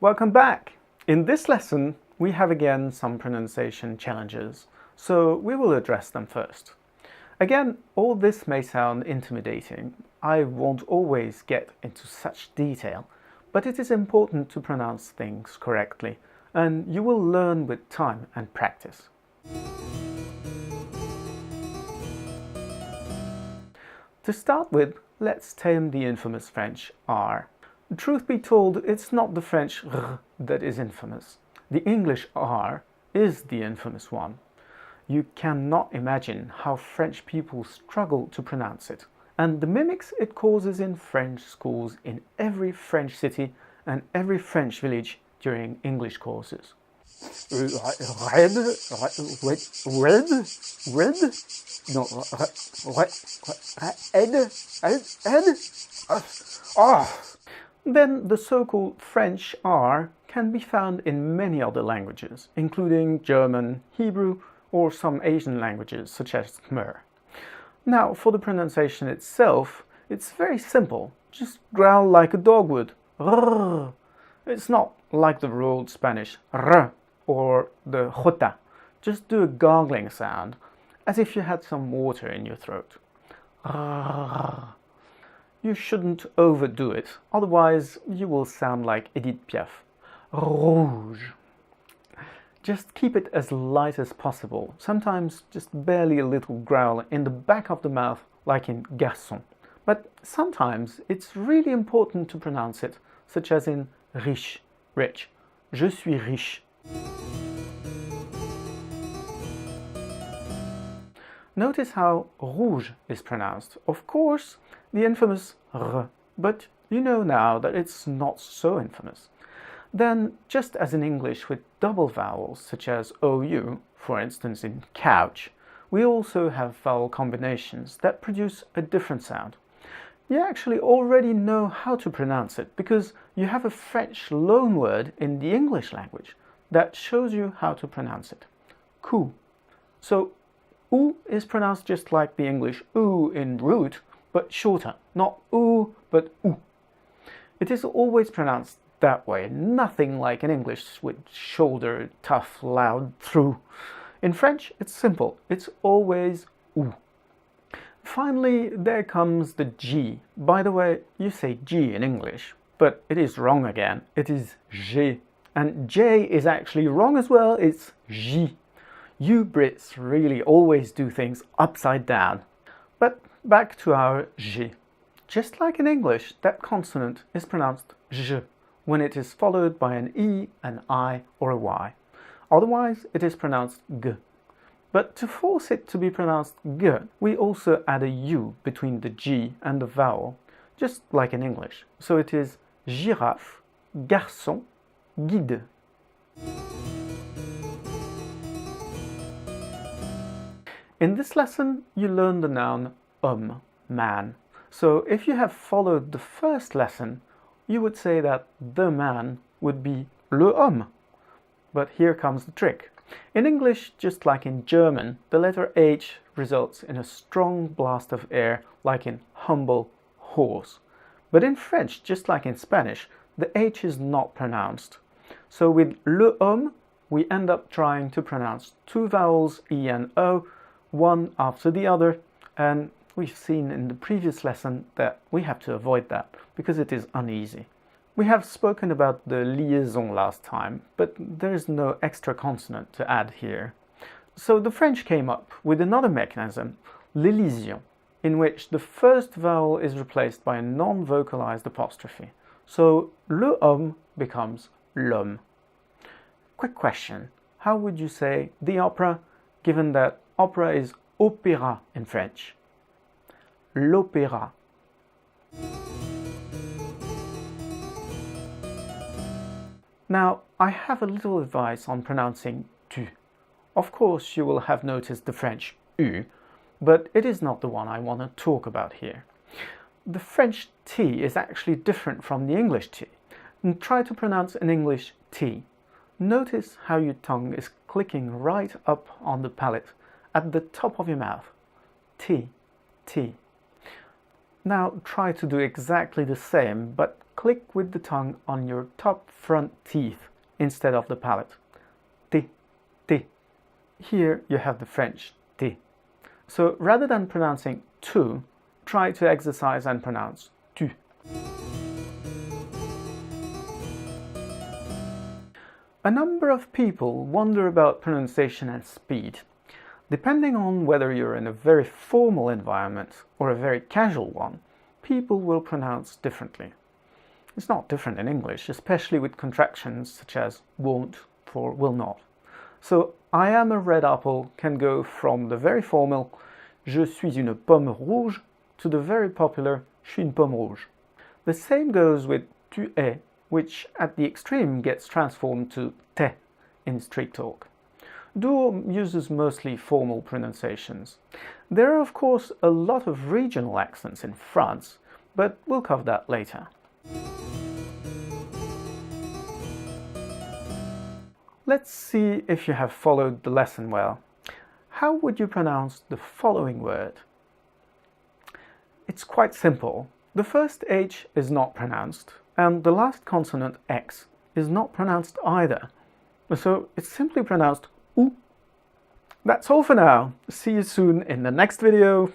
Welcome back! In this lesson, we have again some pronunciation challenges, so we will address them first. Again, all this may sound intimidating. I won't always get into such detail, but it is important to pronounce things correctly, and you will learn with time and practice. To start with, let's tame the infamous French R. Truth be told, it's not the French R that is infamous. The English R is the infamous one. You cannot imagine how French people struggle to pronounce it, and the mimics it causes in French schools in every French city and every French village during English courses. Red? No, Then the so-called French R can be found in many other languages, including German, Hebrew, or some Asian languages such as Khmer. Now, for the pronunciation itself, it's very simple. Just growl like a dog would. Rrr. It's not like the old Spanish r or the jota. Just do a gargling sound, as if you had some water in your throat. Rrr. You shouldn't overdo it, otherwise you will sound like Edith Piaf. Rouge. Just keep it as light as possible, sometimes just barely a little growl in the back of the mouth, like in garçon. But sometimes it's really important to pronounce it, such as in riche, rich. Je suis riche. Notice how rouge is pronounced. Of course, the infamous r, but you know now that it's not so infamous. Then, just as in English with double vowels, such as OU, for instance in couch, we also have vowel combinations that produce a different sound. You actually already know how to pronounce it, because you have a French loanword in the English language that shows you how to pronounce it. Coup. So, oo is pronounced just like the English oo in root, but shorter. Not oo, but oo. It is always pronounced that way, nothing like in English with shoulder, tough, loud, through. In French, it's simple. It's always oo. Finally, there comes the G. By the way, you say G in English, but it is wrong again. It is G. And J is actually wrong as well. It's J. You Brits really always do things upside down. But back to our G. Just like in English, that consonant is pronounced J when it is followed by an E, an I, or a Y. Otherwise, it is pronounced G. But to force it to be pronounced G, we also add a U between the G and the vowel, just like in English. So it is girafe, garçon, guide. In this lesson, you learn the noun homme, man. So if you have followed the first lesson, you would say that the man would be le homme. But here comes the trick. In English, just like in German, the letter H results in a strong blast of air, like in humble, horse. But in French, just like in Spanish, the H is not pronounced. So with le homme, we end up trying to pronounce two vowels, E and O, one after the other, and we've seen in the previous lesson that we have to avoid that because it is uneasy. We have spoken about the liaison last time, but there is no extra consonant to add here. So the French came up with another mechanism, l'élision, in which the first vowel is replaced by a non-vocalized apostrophe. So le homme becomes l'homme. Quick question, how would you say the opera, given that opera is opéra in French? L'opéra. Now, I have a little advice on pronouncing tu. Of course, you will have noticed the French u, but it is not the one I want to talk about here. The French T is actually different from the English T. And try to pronounce in English T. Notice how your tongue is clicking right up on the palate at the top of your mouth. T, T. Now try to do exactly the same, but click with the tongue on your top front teeth instead of the palate. T, T. Here you have the French T. So rather than pronouncing tu, try to exercise and pronounce tu. A number of people wonder about pronunciation and speed. Depending on whether you're in a very formal environment or a very casual one, people will pronounce differently. It's not different in English, especially with contractions such as won't for will not. So I am a red apple can go from the very formal je suis une pomme rouge to the very popular je suis une pomme rouge. The same goes with tu es, which at the extreme gets transformed to te in street talk. Duo uses mostly formal pronunciations. There are of course a lot of regional accents in France, but we'll cover that later. Let's see if you have followed the lesson well. How would you pronounce the following word? It's quite simple. The first H is not pronounced, and the last consonant X is not pronounced either. So it's simply pronounced ou. That's all for now. See you soon in the next video.